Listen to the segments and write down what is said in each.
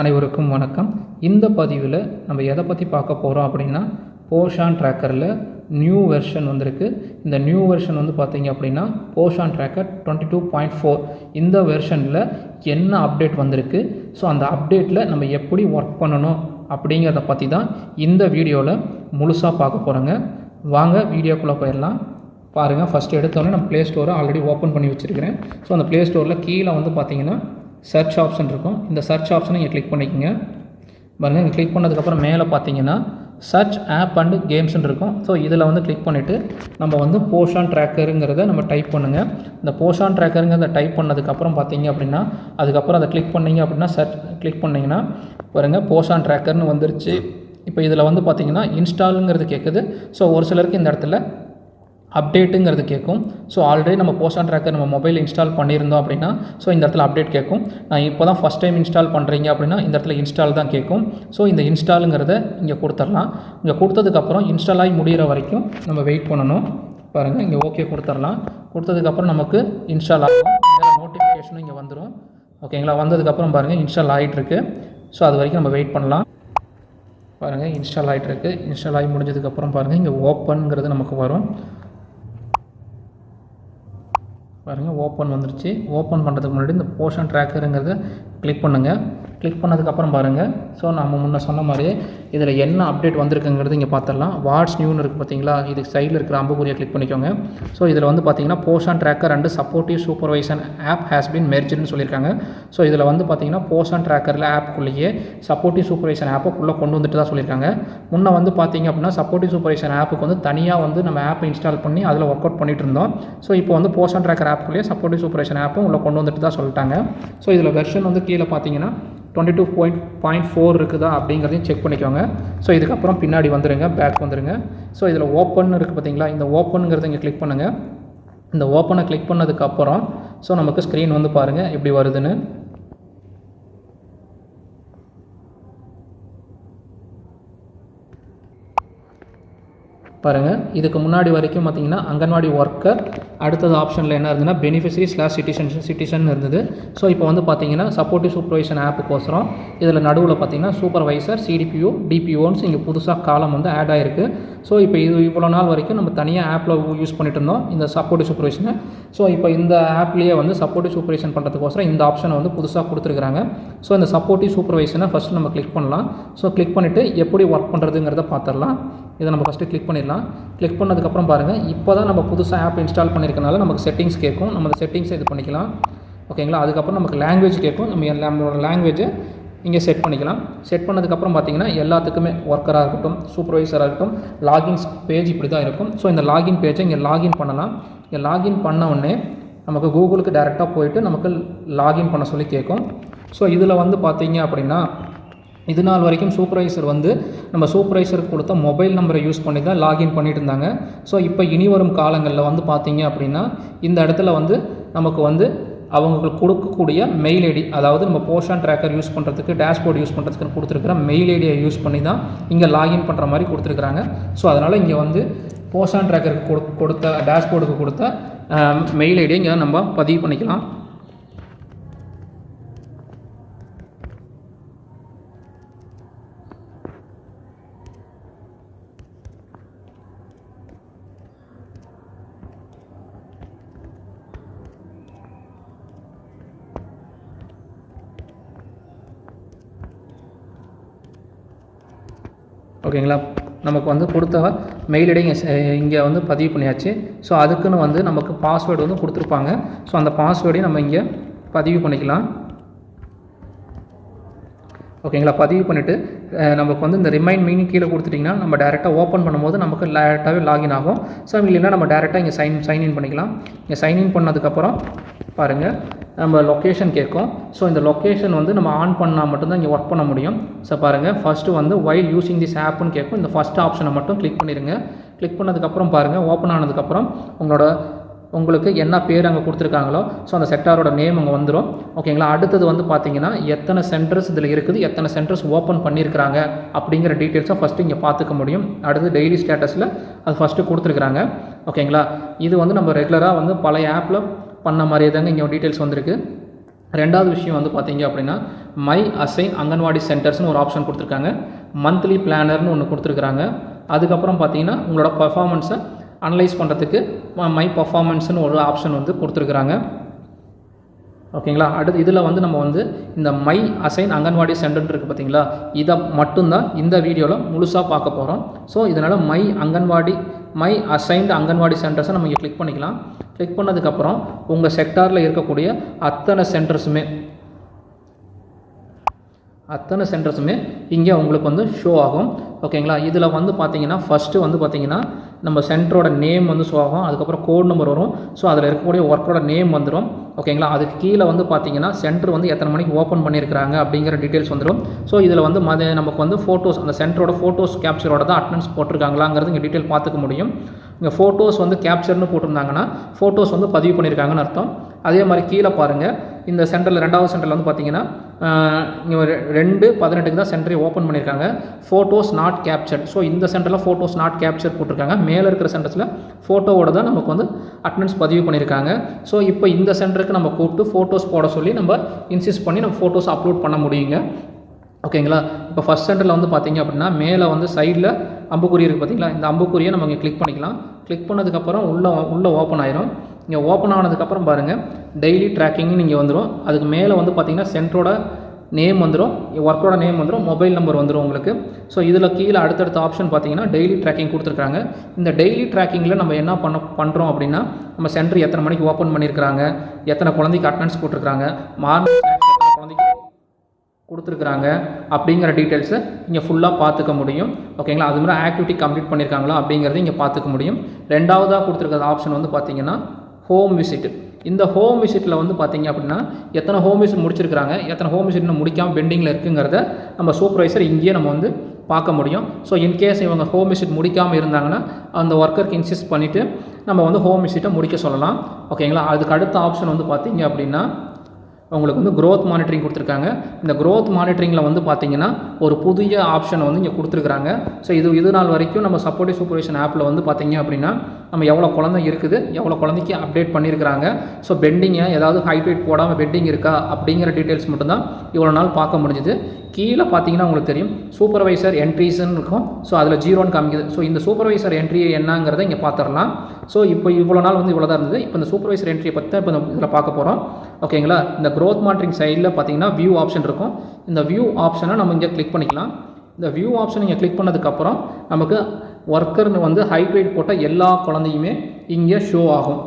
அனைவருக்கும் வணக்கம். இந்த பதிவில் நம்ம எதை பற்றி பார்க்க போகிறோம் அப்படின்னா, போஷான் ட்ராக்கரில் நியூ வெர்ஷன் வந்திருக்கு. இந்த நியூ வெர்ஷன் வந்து பார்த்திங்க அப்படின்னா போஷான் ட்ராக்கர் 22.4. இந்த வெர்ஷனில் என்ன அப்டேட் வந்திருக்கு, ஸோ அந்த அப்டேட்டில் நம்ம எப்படி ஒர்க் பண்ணணும் அப்படிங்கிறத பற்றி தான் இந்த வீடியோவில் முழுசாக பார்க்க போகிறோங்க. வாங்க வீடியோக்குள்ளே போயிடலாம். பாருங்கள், ஃபஸ்ட்டு எடுத்தோடனே நம்ம ப்ளே ஸ்டோரை ஆல்ரெடி ஓப்பன் பண்ணி வச்சுருக்கிறேன். ஸோ அந்த ப்ளே ஸ்டோரில் கீழே வந்து பார்த்திங்கன்னா சர்ச் ஆப்ஷன் இருக்கும். இந்த சர்ச் ஆப்ஷனை இங்கே கிளிக் பண்ணிக்கோங்க. பாருங்கள், இங்கே கிளிக் பண்ணதுக்கப்புறம் மேலே பார்த்தீங்கன்னா சர்ச் ஆப் அண்டு கேம்ஸ்ன்னு இருக்கும். ஸோ இதில் வந்து கிளிக் பண்ணிவிட்டு நம்ம வந்து போஷான் ட்ராக்கருங்கிறத நம்ம டைப் பண்ணுங்கள். இந்த போஷான் ட்ராக்கருங்கிறத டைப் பண்ணதுக்கப்புறம் பார்த்தீங்க அப்படின்னா அதுக்கப்புறம் அதை கிளிக் பண்ணிங்க அப்படின்னா சர்ச் கிளிக் பண்ணிங்கன்னா பாருங்கள் போஷான் ட்ராக்கர்னு வந்துருச்சு. இப்போ இதில் வந்து பார்த்திங்கன்னா இன்ஸ்டாலுங்கிறது கேட்குது. ஸோ ஒரு சிலருக்கு இந்த இடத்துல அப்டேட்டுங்கிறது கேட்கும். ஸோ ஆல்ரெடி நம்ம போஷான் ட்ராக்கர் நம்ம மொபைல் இன்ஸ்டால் பண்ணியிருந்தோம் அப்படின்னா ஸோ இந்த இடத்துல அப்டேட் கேட்கும். நான் இப்போ தான் ஃபஸ்ட் டைம் இன்ஸ்டால் பண்ணுறீங்க அப்படின்னா இந்த இடத்துல இன்ஸ்டால் தான் கேட்கும். ஸோ இந்த இன்ஸ்டாலுங்கிறத இங்கே கொடுத்துடலாம். இங்கே கொடுத்ததுக்கப்புறம் இன்ஸ்டால் ஆகி முடிகிற வரைக்கும் நம்ம வெயிட் பண்ணணும். பாருங்கள், இங்கே ஓகே கொடுத்துடலாம். கொடுத்ததுக்கப்புறம் நமக்கு இன்ஸ்டால் ஆகும். நோட்டிஃபிகேஷனும் இங்கே வந்துடும். ஓகேங்களா? வந்ததுக்கப்புறம் பாருங்கள் இன்ஸ்டால் ஆகிட்டுருக்கு. ஸோ அது வரைக்கும் நம்ம வெயிட் பண்ணலாம். பாருங்கள், இன்ஸ்டால் ஆகிட்டுருக்கு. இன்ஸ்டால் ஆகி முடிஞ்சதுக்கப்புறம் பாருங்கள் இங்கே ஓப்பனுங்கிறது நமக்கு வரும். பாருங்கள், ஓப்பன் வந்துருச்சு. ஓப்பன் பண்ணுறதுக்கு முன்னாடி இந்த போஷான் ட்ராக்கருங்கிறத கிளிக் பண்ணுங்கள். கிளிக் பண்ணதுக்கப்புறம் பாருங்கள், ஸோ நம்ம முன்ன சொன்ன மாதிரியே இதில் என்ன அப்டேட் வந்திருக்குங்கிறது இங்கே பார்த்துடலாம். வாட்ஸ் நியூன்னு இருக்குது பார்த்தீங்களா? இதுக்கு சைடில் இருக்கிற அம்புக்குறியை கிளிக் பண்ணிக்கோங்க. ஸோ இதில் வந்து பார்த்தீங்கன்னா Poshan tracker and supportive supervision app has been மெர்ஜ்டுன்னு சொல்லியிருக்காங்க. ஸோ இதில் வந்து பார்த்தீங்கன்னா போஷான் ட்ராக்கரில் ஆப்புக்குள்ளேயே சப்போர்ட்டிவ் சூப்பர்வைசன் ஆப்புக்குள்ளே கொண்டு வந்துட்டு தான் சொல்லியிருக்காங்க. முன்னே வந்து பார்த்தீங்க அப்படின்னா சப்போர்ட்டிவ் சூப்பர்வைசன் ஆப்புக்கு வந்து தனியாக வந்து நம்ம ஆப்பை இன்ஸ்டால் பண்ணி அதில் ஒர்க் அவுட் பண்ணிட்டு இருந்தோம். ஸோ இப்போ வந்து போஷான் ட்ராக்கர் ஆப்புக்குள்ளேயே சப்போர்ட்டிவ் சூப்பர்வைசன் ஆப்பும் உள்ள கொண்டு வந்துட்டு தான் சொல்லிட்டாங்க. ஸோ இதில் வெர்ஷன் வந்து கீழே பார்த்தீங்கன்னா 22.4 இருக்குதா அப்படிங்கிறதையும் செக் பண்ணிக்கோங்க. ஸோ இதுக்கப்புறம் பின்னாடி வந்துடுங்க, பேக் வந்துடுங்க. ஸோ இதில் ஓப்பன் இருக்குது பார்த்தீங்களா? இந்த ஓப்பனுங்கிறத இங்கே கிளிக் பண்ணுங்கள். இந்த ஓப்பனை கிளிக் பண்ணதுக்கப்புறம் ஸோ நமக்கு ஸ்க்ரீன் வந்து பாருங்கள் எப்படி வருதுன்னு. பாருங்கள், இதுக்கு முன்னாடி வரைக்கும் பார்த்தீங்கன்னா அங்கன்வாடி ஒர்க்கர், அடுத்தது ஆப்ஷனில் என்ன இருந்ததுன்னா பெனிஃபிஷரி சிட்டிசன் இருந்தது. ஸோ இப்போ வந்து பார்த்தீங்கன்னா சப்போர்ட்டிவ் சூப்பர்வைசன் ஆப்புக்கோசரம் இதில் நடுவில் பார்த்தீங்கன்னா சூப்பர்வைசர், சிடிபிஓ, டிபிஓன்னு இங்கே புதுசாக காலம் வந்து ஆட் ஆகிருக்கு. ஸோ இப்போ இது இவ்வளோ நாள் வரைக்கும் நம்ம தனியாக ஆப்பில் யூஸ் பண்ணிட்டு இருந்தோம் இந்த சப்போர்ட்டிவ் சூப்பர்வைசனை. ஸோ இப்போ இந்த ஆப்லேயே வந்து சப்போர்ட்டிவ் சூப்பர்வைசன் பண்ணுறதுக்கோசரம் இந்த ஆப்ஷனை வந்து புதுசாக கொடுத்துருக்குறாங்க. ஸோ இந்த சப்போர்ட்டிவ் சூப்பர்வைசனை ஃபஸ்ட்டு நம்ம கிளிக் பண்ணலாம். ஸோ கிளிக் பண்ணிவிட்டு எப்படி ஒர்க் பண்ணுறதுங்கிறத பார்த்துடலாம். இதை நம்ம ஃபஸ்ட்டு கிளிக் பண்ணிடலாம். கிளிக் பண்ணதுக்கப்புறம் பாருங்கள், இப்போ தான் நம்ம புதுசாக ஆப் இன்ஸ்டால் பண்ணியிருக்கனால நமக்கு செட்டிங்ஸ் கேட்கும். நம்ம அந்த செட்டிங்ஸை இது பண்ணிக்கலாம். ஓகேங்களா? அதுக்கப்புறம் நமக்கு லாங்குவேஜ் கேட்கும். நம்மளோட லாங்குவேஜை இங்கே செட் பண்ணிக்கலாம். செட் பண்ணதுக்கப்புறம் பார்த்தீங்கன்னா எல்லாத்துக்குமே ஒர்க்கராக இருக்கட்டும், சூப்பர்வைசராக இருக்கட்டும், லாகின்ஸ் பேஜ் இப்படி தான் இருக்கும். ஸோ இந்த லாகின் பேஜை இங்கே லாகின் பண்ணலாம். இங்கே லாகின் பண்ண உடனே நமக்கு கூகுளுக்கு டேரெக்டாக போயிட்டு நமக்கு லாகின் பண்ண சொல்லி கேட்கும். ஸோ இதில் வந்து பார்த்தீங்க அப்படின்னா இது நாள் வரைக்கும் சூப்பர்வைசர் வந்து நம்ம சூப்பர்வைசருக்கு கொடுத்த மொபைல் நம்பரை யூஸ் பண்ணி தான் லாகின் பண்ணிட்டு இருந்தாங்க. ஸோ இப்போ இனி வரும் காலங்களில் வந்து பார்த்தீங்க அப்படின்னா இந்த இடத்துல வந்து நமக்கு வந்து அவங்களுக்கு கொடுக்கக்கூடிய மெயில் ஐடி, அதாவது நம்ம போஷான் ட்ராக்கர் யூஸ் பண்ணுறதுக்கு, டேஷ்போர்டு யூஸ் பண்ணுறதுக்கு கொடுத்துருக்குற மெயில் ஐடியை யூஸ் பண்ணி தான் இங்கே லாகின் பண்ணுற மாதிரி கொடுத்துருக்குறாங்க. ஸோ அதனால் இங்கே வந்து போஷான் ட்ராக்கருக்கு கொடுத்த டேஷ்போர்டுக்கு கொடுத்த மெயில் ஐடியை இங்கே நம்ம பதிவு பண்ணிக்கலாம். ஓகேங்களா? நமக்கு வந்து கொடுத்த மெயில் ஐடி இங்கே வந்து பதிவு பண்ணியாச்சு. ஸோ அதுக்குன்னு வந்து நமக்கு பாஸ்வேர்டு வந்து கொடுத்துருப்பாங்க. ஸோ அந்த பாஸ்வேர்டையும் நம்ம இங்கே பதிவு பண்ணிக்கலாம். ஓகேங்களா? பதிவு பண்ணிவிட்டு நமக்கு வந்து இந்த ரிமைண்ட் மீனிங் கீழே கொடுத்துட்டிங்கன்னா நம்ம டேரெக்டாக ஓப்பன் பண்ணும்போது நமக்கு டேரெக்டாகவே லாகின் ஆகும். ஸோ இல்லைன்னா நம்ம டேரெக்டாக இங்கே சைன்இன் பண்ணிக்கலாம். இங்கே சைன்இன் பண்ணதுக்கப்புறம் பாருங்கள் நம்ம லொக்கேஷன் கேட்கும். ஸோ இந்த லொக்கேஷன் வந்து நம்ம ஆன் பண்ணால் மட்டும்தான் இங்கே ஒர்க் பண்ண முடியும். ஸோ பாருங்கள், ஃபஸ்ட்டு வந்து வைல் யூஸிங் திஸ் ஆப்னு கேட்கும். இந்த ஃபஸ்ட் ஆப்ஷனை மட்டும் கிளிக் பண்ணிடுங்க. கிளிக் பண்ணதுக்கப்புறம் பாருங்கள், ஓப்பன் ஆனதுக்கப்புறம் உங்களுக்கு என்ன பேர் அங்கே கொடுத்துருக்காங்களோ ஸோ அந்த செக்டாரோட நேம் அங்கே வந்துடும். ஓகேங்களா? அடுத்தது வந்து பார்த்தீங்கன்னா எத்தனை சென்டர்ஸ் இதில் இருக்குது, எத்தனை சென்டர்ஸ் ஓப்பன் பண்ணியிருக்கிறாங்க அப்படிங்கிற டீட்டெயில்ஸை ஃபஸ்ட்டு இங்கே பார்த்துக்க முடியும். அடுத்து டெய்லி ஸ்டேட்டஸில் அது ஃபஸ்ட்டு கொடுத்துருக்குறாங்க. ஓகேங்களா? இது வந்து நம்ம ரெகுலராக வந்து பழைய ஆப்பில் பண்ண மாதிரியே தாங்க இங்கே டீட்டெயில்ஸ் வந்திருக்கு. ரெண்டாவது விஷயம் வந்து பார்த்தீங்க அப்படின்னா மை அசைன் அங்கன்வாடி சென்டர்ஸ்னு ஒரு ஆப்ஷன் கொடுத்துருக்காங்க. மந்த்லி பிளானர்னு ஒன்று கொடுத்துருக்குறாங்க. அதுக்கப்புறம் பார்த்தீங்கன்னா உங்களோட பர்ஃபார்மன்ஸை அனலைஸ் பண்ணுறதுக்கு மை பர்ஃபார்மன்ஸ்னு ஒரு ஆப்ஷன் வந்து கொடுத்துருக்குறாங்க. ஓகேங்களா. அடுத்து இதில் வந்து நம்ம வந்து இந்த மை அசைன் அங்கன்வாடி சென்டர் இருக்குது பார்த்தீங்களா, இதை மட்டும்தான் இந்த வீடியோவில் முழுசாக பார்க்க போகிறோம். ஸோ இதனால் மை அசைன்டு அங்கன்வாடி சென்டர்ஸை நம்ம இங்கே கிளிக் பண்ணிக்கலாம். கிளிக் பண்ணதுக்கப்புறம் உங்கள் செக்டாரில் இருக்கக்கூடிய அத்தனை சென்டர்ஸுமே இங்கே உங்களுக்கு வந்து ஷோ ஆகும். ஓகேங்களா. இதில் வந்து பார்த்தீங்கன்னா ஃபஸ்ட்டு வந்து பார்த்தீங்கன்னா நம்ம சென்டரோட நேம் வந்து ஷோ ஆகும். அதுக்கப்புறம் கோட் நம்பர் வரும். ஸோ அதில் இருக்கக்கூடிய ஒர்க்கரோட நேம் வந்துடும். ஓகேங்களா. அதுக்கு கீழே வந்து பார்த்தீங்கன்னா சென்டர் வந்து எத்தனை மணிக்கு ஓப்பன் பண்ணியிருக்கிறாங்க அப்படிங்கிற டீட்டெயில்ஸ் வந்துடும். ஸோ இதில் வந்து நமக்கு வந்து ஃபோட்டோஸ், அந்த சென்டரோட ஃபோட்டோஸ் கேப்சரோட தான் அட்டெண்டன்ஸ் போட்டிருக்காங்களாங்கிறது இங்கே டீட்டெயில் பார்த்துக்க முடியும். இங்கே ஃபோட்டோஸ் வந்து கேப்சர்னு போட்டிருந்தாங்கன்னா ஃபோட்டோஸ் வந்து பதிவு பண்ணியிருக்காங்கன்னு அர்த்தம். அதே மாதிரி கீழே பாருங்கள், இந்த சென்டரில் ரெண்டாவது சென்டரில் வந்து பார்த்தீங்கன்னா இங்கே 2/18 தான் சென்டரை ஓப்பன் பண்ணியிருக்காங்க. Photos not captured. ஸோ இந்த சென்டரில் ஃபோட்டோஸ் நாட் கேப்சர் போட்டிருக்காங்க. மேலே இருக்கிற சென்டர்ஸில் ஃபோட்டோவோட தான் நமக்கு வந்து அட்டெண்டன்ஸ் பதிவு பண்ணியிருக்காங்க. ஸோ இப்போ இந்த சென்டருக்கு நம்ம கூப்பிட்டு ஃபோட்டோஸ் போட சொல்லி நம்ம இன்சிஸ்ட் பண்ணி நம்ம ஃபோட்டோஸ் அப்லோட் பண்ண முடியுங்க. ஓகேங்களா. இப்போ ஃபஸ்ட் சென்டரில் வந்து பார்த்தீங்க அப்படின்னா மேலே வந்து சைடில் அம்புக்குறி இருக்குது பார்த்தீங்களா, இந்த அம்புக்குறியை நம்ம இங்கே கிளிக் பண்ணிக்கலாம். கிளிக் பண்ணதுக்கப்புறம் உள்ளே ஓப்பன் ஆயிரும். இங்கே ஓப்பன் ஆனதுக்கப்புறம் பாருங்கள் டெய்லி ட்ராக்கிங்னு இங்கே வந்துடும். அதுக்கு மேலே வந்து பார்த்தீங்கன்னா சென்டரோட நேம் வந்துடும், ஒர்க்கரோட நேம் வந்துடும், மொபைல் நம்பர் வந்துடும் உங்களுக்கு. ஸோ இதில் கீழே அடுத்தடுத்த ஆப்ஷன் பார்த்தீங்கன்னா டெய்லி ட்ராக்கிங் கொடுத்துருக்காங்க. இந்த டெய்லி ட்ராக்கிங்கில் நம்ம என்ன பண்ணுறோம் அப்படின்னா நம்ம சென்டர் எத்தனை மணிக்கு ஓப்பன் பண்ணியிருக்கிறாங்க, எத்தனை குழந்தைக்கு அட்டெண்டன்ஸ் போட்டிருக்காங்க, மார்னிங் எத்தனை குழந்தைக்கு கொடுத்துருக்குறாங்க அப்படிங்கிற டீட்டெயில்ஸை இங்கே ஃபுல்லாக பார்த்துக்க முடியும். ஓகேங்களா. அது மாதிரி ஆக்டிவிட்டி கம்ப்ளீட் பண்ணியிருக்காங்களா அப்படிங்கிறது இங்கே பார்த்துக்க முடியும். ரெண்டாவதாக கொடுத்துருக்கிற ஆப்ஷன் வந்து பார்த்தீங்கன்னா ஹோம் விசிட். இந்த ஹோம் விசிட்டில் வந்து பார்த்தீங்க அப்படின்னா எத்தனை ஹோம் விசிட் முடிச்சிருக்கிறாங்க, எத்தனை ஹோம் விசிட் முடிக்காமல் பெண்டிங்கில் இருக்குங்கிறத நம்ம சூப்பர்வைசர் இங்கேயே நம்ம வந்து பார்க்க முடியும். ஸோ இன்கேஸ் இவங்க ஹோம் விசிட் முடிக்காமல் இருந்தாங்கன்னா அந்த ஒர்க்கருக்கு இன்சிஸ்ட் பண்ணிவிட்டு நம்ம வந்து ஹோம் விசிட்டை முடிக்க சொல்லலாம். ஓகேங்களா. அதுக்கு அடுத்த ஆப்ஷன் வந்து பார்த்தீங்க அப்படின்னா உங்களுக்கு வந்து க்ரோத் மானிட்டரிங் கொடுத்துருக்காங்க. இந்த க்ரோத் மானிட்டரிங்கில் வந்து பார்த்தீங்கன்னா ஒரு புதிய ஆப்ஷனை வந்து இங்கே கொடுத்துருக்குறாங்க. ஸோ இது நாள் வரைக்கும் நம்ம சப்போர்ட்டிவ் சூப்பர்விஷன் ஆப்பில் வந்து பார்த்தீங்க அப்படின்னா நம்ம எவ்வளோ குழந்தை இருக்குது, எவ்வளோ குழந்தைக்கு அப்டேட் பண்ணியிருக்கிறாங்க, ஸோ பெண்டிங்கை ஏதாவது ஹைட் வெயிட் போடாமல் பெண்டிங் இருக்கா அப்படிங்கிற டீட்டெயில்ஸ் மட்டும்தான் இவ்வளோ நாள் பார்க்க முடிஞ்சுது. கீழே பார்த்தீங்கன்னா உங்களுக்கு தெரியும் சூப்பர்வைசர் என்ட்ரிஸ்ன்னு இருக்கும். ஸோ அதில் 0ன்னு காமிக்குது. ஸோ இந்த சூப்பர்வைசர் என்ட்ரி என்னங்கிறத இங்கே பார்த்துடலாம். ஸோ இப்போ இவ்வளோ நாள் வந்து இவ்வளோ தான் இருந்தது. இப்போ இந்த சூப்பர்வைசர் என்ட்ரியை பற்றி இப்போ இதில் பார்க்க போகிறோம். ஓகேங்களா. இந்த க்ரோத் மானிட்டரிங் சைடில் பார்த்தீங்கன்னா வியூ ஆப்ஷன் இருக்கும். இந்த வியூ ஆப்ஷனை நம்ம இங்கே கிளிக் பண்ணிக்கலாம். இந்த வியூ ஆப்ஷன் இங்கே கிளிக் பண்ணதுக்கப்புறம் நமக்கு ஒர்க்கர்னு வந்து ஹைட் வெயிட் போட்ட எல்லா குழந்தையுமே இங்கே ஷோ ஆகும்.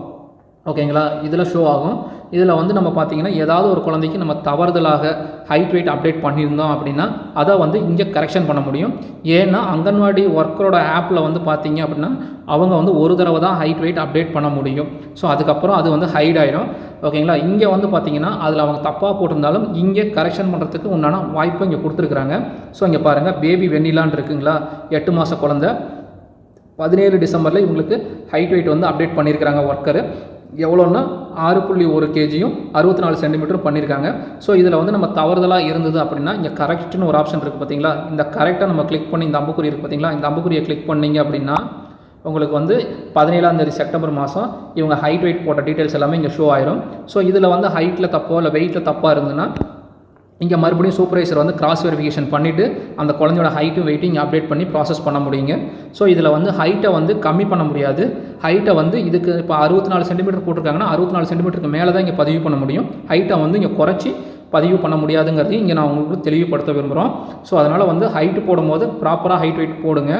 ஓகேங்களா. இதில் ஷோ ஆகும். இதில் வந்து நம்ம பார்த்தீங்கன்னா ஏதாவது ஒரு குழந்தைக்கு நம்ம தவறுதலாக ஹைட் வெயிட் அப்டேட் பண்ணியிருந்தோம் அப்படின்னா அதை வந்து இங்கே கரெக்ஷன் பண்ண முடியும். ஏன்னா அங்கன்வாடி ஒர்க்கரோட ஆப்பில் வந்து பார்த்தீங்க அப்படின்னா அவங்க வந்து ஒரு தடவை தான் ஹைட் வெயிட் அப்டேட் பண்ண முடியும். ஸோ அதுக்கப்புறம் அது வந்து ஹைட் ஆயிடும். ஓகேங்களா. இங்கே வந்து பார்த்தீங்கன்னா அதில் அவங்க தப்பாக போட்டிருந்தாலும் இங்கே கரெக்ஷன் பண்ணுறதுக்கு உண்டான வாய்ப்பு இங்கே கொடுத்துருக்குறாங்க. ஸோ இங்கே பாருங்கள் பேபி வெண்ணிலான்னு இருக்குங்களா, 8 மாத குழந்தை, 17 டிசம்பரில் இவங்களுக்கு ஹைட் வெயிட் வந்து அப்டேட் பண்ணியிருக்கிறாங்க. ஒர்க்கரு எவ்வளோன்னா 6.1 kgயும் 64 சென்டிமீட்டரும் பண்ணியிருக்காங்க. ஸோ இதில் வந்து நம்ம தவறுதலாக இருந்தது அப்படின்னா இங்கே கரெக்ட்னு ஒரு ஆப்ஷன் இருக்குது பார்த்தீங்களா, இந்த கரெக்டாக நம்ம கிளிக் பண்ணி இந்த அம்புக்குறி இருக்குது பார்த்தீங்களா, இந்த அம்புக்குறியை கிளிக் பண்ணிங்க அப்படின்னா உங்களுக்கு வந்து 17ஆம் தேதி செப்டம்பர் மாதம் இவங்க ஹைட் வெயிட் போட்ட டீட்டெயில்ஸ் எல்லாமே இங்கே ஷோ ஆயிரும். ஸோ இதில் வந்து ஹைட்டில் தப்போ இல்லை வெயிட்டில் தப்பாக இருந்ததுன்னா இங்கே மறுபடியும் சூப்பர்வைசர் வந்து கிராஸ் வெரிஃபிகேஷன் பண்ணிவிட்டு அந்த குழந்தையோட ஹைட்டும் வெயிட்டும் இங்கே அப்டேட் பண்ணி ப்ராசஸ் பண்ண முடியுங்க. ஸோ இதில் வந்து ஹைட்டை வந்து கம்மி பண்ண முடியாது. ஹைட்டை வந்து இதுக்கு இப்போ 64 சென்டிமீட்டர் போட்டிருக்காங்கன்னா 64 சென்டிமீட்டருக்கு மேலே தான் இங்கே பதிவு பண்ண முடியும். ஹைட்டை வந்து இங்கே குறைச்சி பதிவு பண்ண முடியாதுங்கிறது இங்கே நான் உங்களுக்கு தெளிவுபடுத்த விரும்புகிறோம். ஸோ அதனால் வந்து ஹைட்டு போடும்போது ப்ராப்பராக ஹைட் வெயிட் போடுங்க.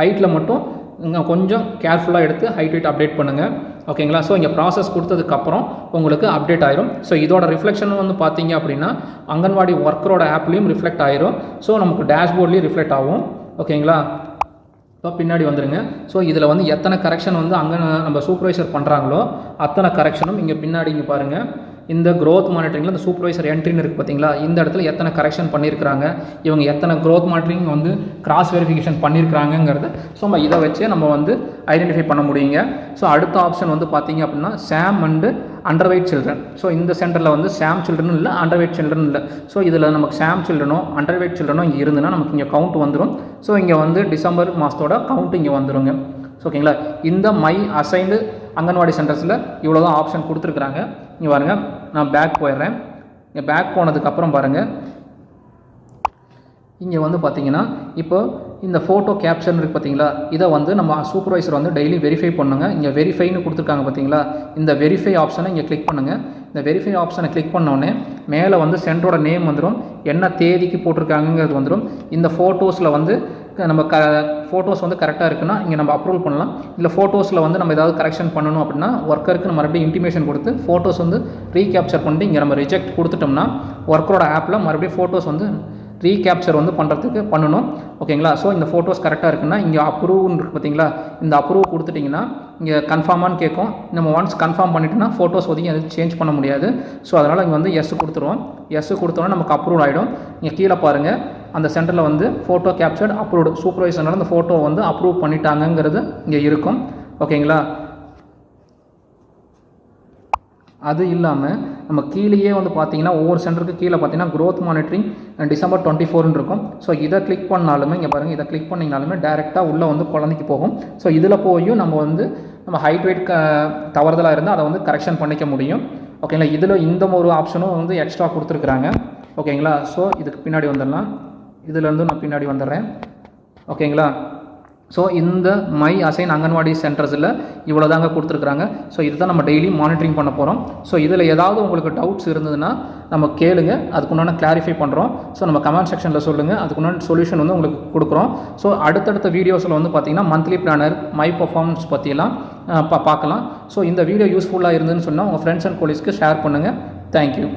ஹைட்டில் மட்டும் இங்கே கொஞ்சம் கேர்ஃபுல்லாக எடுத்து ஹைட் வெயிட் அப்டேட் பண்ணுங்கள். ஓகேங்களா. ஸோ இங்கே ப்ராசஸ் கொடுத்ததுக்கப்புறம் உங்களுக்கு அப்டேட் ஆயிரும். ஸோ இதோட ரிஃப்ளெக்ஷன் வந்து பார்த்தீங்க அப்படின்னா அங்கன்வாடி ஒர்க்கரோட ஆப்லேயும் ரிஃப்ளெக்ட் ஆயிரும். ஸோ நமக்கு டேஷ்போர்ட்லேயும் ரிஃப்ளெக்ட் ஆகும். ஓகேங்களா. இப்போ பின்னாடி வந்துடுங்க. ஸோ இதில் வந்து எத்தனை கரெக்ஷன் வந்து அங்கே நம்ம சூப்பர்வைசர் பண்ணுறாங்களோ அத்தனை கரெக்ஷனும் இங்கே பின்னாடி இங்கே பாருங்கள் இந்த க்ரோத் மானிட்டரிங்கில் இந்த சூப்பர்வைசர் என்ட்ரின்னு இருக்குது பார்த்தீங்களா, இந்த இடத்துல எத்தனை கரெக்ஷன் பண்ணியிருக்கிறாங்க, இவங்க எத்தனை க்ரோத் மானிட்டரிங் வந்து கிராஸ் வெரிஃபிகேஷன் பண்ணியிருக்கிறாங்கிறத ஸோ நம்ம இதை வச்சே நம்ம வந்து ஐடென்டிஃபை பண்ண முடியுங்க. ஸோ அடுத்த ஆப்ஷன் வந்து பார்த்தீங்க அப்படின்னா SAM and underweight children. So இந்த சென்டரில் வந்து சாம் சில்ட்ரனும் இல்லை, அண்டர் வெயிட் சில்ட்ரன் இல்லை. ஸோ இதில் நமக்கு சாம் சில்ட்ரனோ அண்டர் வெயிட் சில்ட்ரனோ இங்கே இருந்துன்னா நமக்கு இங்கே கவுண்ட் வந்துடும். ஸோ இங்கே வந்து டிசம்பர் மாதத்தோட கவுண்ட் இங்கே வந்துடுங்க. ஓகேங்களா. இந்த மை அசைன்டு அங்கன்வாடி சென்டர்ஸில் இவ்வளோ தான் ஆப்ஷன் கொடுத்துருக்குறாங்க. இங்கே பாருங்கள், நான் பேக் போயிடுறேன். இங்கே பேக் போனதுக்கப்புறம் பாருங்கள், இங்கே வந்து பார்த்தீங்கன்னா இப்போ இந்த ஃபோட்டோ கேப்ஷன் இருக்குது பார்த்தீங்களா, இதை வந்து நம்ம சூப்பர்வைசர் வந்து டெய்லி வெரிஃபை பண்ணுங்க. இங்கே வெரிஃபைன்னு கொடுத்துருக்காங்க பார்த்தீங்களா, இந்த வெரிஃபை ஆப்ஷனை இங்கே கிளிக் பண்ணுங்கள். இந்த வெரிஃபை ஆப்ஷனை கிளிக் பண்ணோடனே மேலே வந்து சென்டரோட நேம் வந்துடும், என்ன தேதிக்கு போட்டிருக்காங்கிறது வந்துடும். இந்த ஃபோட்டோஸில் வந்து நம்ம ஃபோட்டோஸ் வந்து கரெக்டாக இருக்குன்னா இங்கே நம்ம அப்ரூவல் பண்ணலாம். இல்லை ஃபோட்டோஸில் வந்து நம்ம ஏதாவது கரெக்ஷன் பண்ணணும் அப்படின்னா ஒர்க்கருக்கு நம்ம மறுபடியும் இன்டிமேஷன் கொடுத்து ஃபோட்டோஸ் வந்து ரீகேப்சர் பண்ணிட்டு இங்கே நம்ம ரிஜெக்ட் கொடுத்துட்டோம்னா ஒர்க்கரோட ஆப்பில் மறுபடியும் ஃபோட்டோஸ் வந்து ரீகேப்சர் வந்து பண்ணுறதுக்கு பண்ணணும். ஓகேங்களா? ஸோ இந்த ஃபோட்டோஸ் கரெக்டாக இருக்குன்னா இங்கே அப்ரூவ்னு இருக்குது பார்த்தீங்களா, இந்த அப்ரூவ் கொடுத்துட்டிங்கன்னா இங்கே கன்ஃபார்மானு கேட்கும். நம்ம ஒன்ஸ் கன்ஃபார்ம் பண்ணிட்டோம்னா ஃபோட்டோஸ் ஒதுக்கி எதுவும் சேஞ்ச் பண்ண முடியாது. ஸோ அதனால் இங்கே வந்து எஸ் கொடுத்துருவோம். எஸ் கொடுத்தோன்னா நமக்கு அப்ரூவ் ஆகிடும். இங்கே கீழே பாருங்கள், அந்த சென்டரில் வந்து ஃபோட்டோ கேப்சர்ட் அப்ரூவ்டு, சூப்பர்வைசர்னால அந்த ஃபோட்டோ வந்து அப்ரூவ் பண்ணிட்டாங்கங்கிறது இங்கே இருக்கும். ஓகேங்களா? அது இல்லாமல் நம்ம கீழேயே வந்து பார்த்தீங்கன்னா ஒவ்வொரு சென்டருக்கு கீழே பார்த்தீங்கன்னா க்ரோத் மானிட்டரிங் December 24 இருக்கும். ஸோ இதை கிளிக் பண்ணாலுமே இங்கே பாருங்கள், இதை கிளிக் பண்ணிங்கனாலுமே டேரெக்டாக உள்ளே வந்து குழந்தைக்கு போகும். ஸோ இதில் போயும் நம்ம ஹைட் வெயிட் தவறுதலாக இருந்தால் அதை வந்து கரெக்ஷன் பண்ணிக்க முடியும். ஓகேங்களா? இதில் இந்த ஒரு ஆப்ஷனும் வந்து எக்ஸ்ட்ரா கொடுத்துருக்குறாங்க. ஓகேங்களா? ஸோ இதுக்கு பின்னாடி வந்துடலாம், இதுலேருந்து நான் பின்னாடி வந்துடுறேன். ஓகேங்களா? ஸோ இந்த மை அசைன் அங்கன்வாடி சென்டர்ஸில் இவ்வளோ தாங்க கொடுத்துருக்குறாங்க. ஸோ இதுதான் நம்ம டெய்லி மானிட்டரிங் பண்ண போகிறோம். ஸோ இதில் ஏதாவது உங்களுக்கு டவுட்ஸ் இருந்ததுன்னா நம்ம கேளுங்க, அதுக்குண்டான கிளாரிஃபை பண்ணுறோம். ஸோ நம்ம கமெண்ட் செக்ஷனில் சொல்லுங்கள், அதுக்குண்டான சொல்யூஷன் வந்து உங்களுக்கு கொடுக்குறோம். ஸோ அடுத்தடுத்த வீடியோஸில் வந்து பார்த்திங்கன்னா மந்த்லி பிளானர், மை பர்ஃபார்மன்ஸ் பற்றியெல்லாம் பார்க்கலாம். ஸோ இந்த வீடியோ யூஸ்ஃபுல்லாக இருந்ததுன்னு சொன்னால் உங்கள் ஃப்ரெண்ட்ஸ் அண்ட் கொலீஸ்க்கு ஷேர் பண்ணுங்கள். தேங்க்யூ.